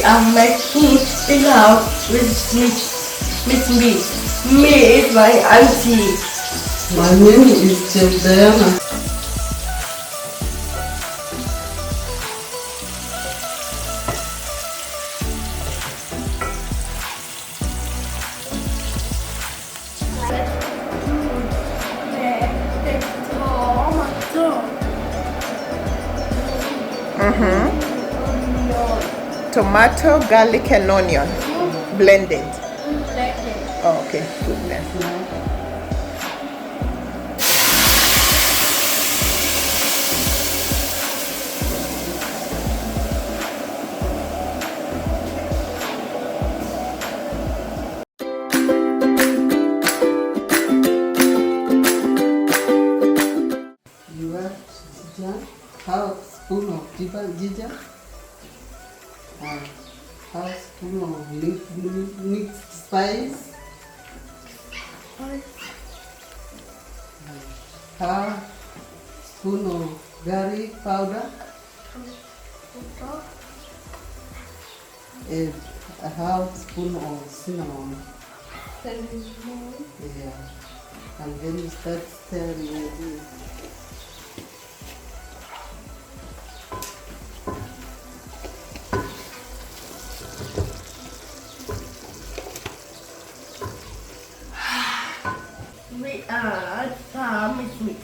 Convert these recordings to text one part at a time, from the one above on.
are making pilau with minced meat. Me is my auntie. My name is Chef Diana. Tomato, garlic and onion blended. Oh, okay, goodness. You add half spoon of ginger, half spoon of mixed spice, half spoon of garlic powder, and a half spoon of cinnamon. Yeah, and then you start stirring it. We add some minced meat.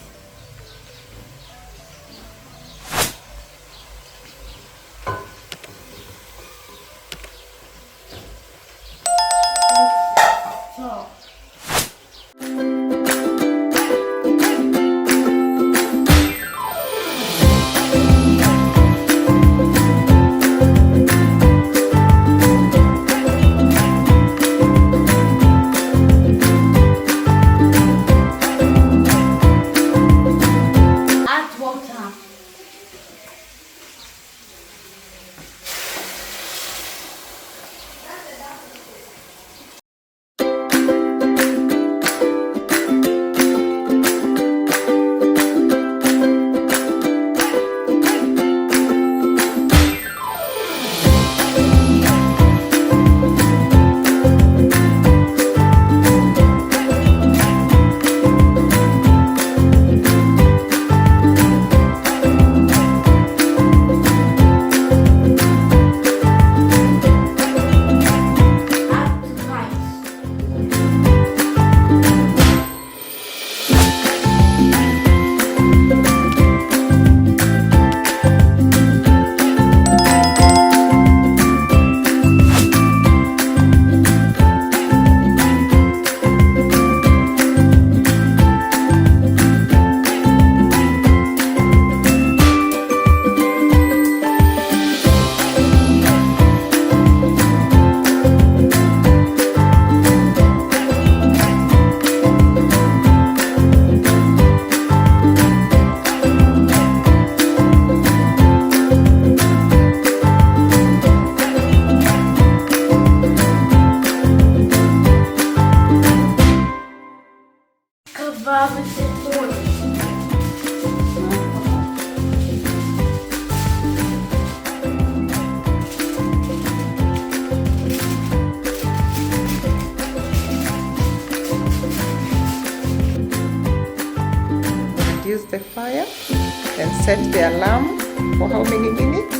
Reduce the fire and set the alarm for how many minutes?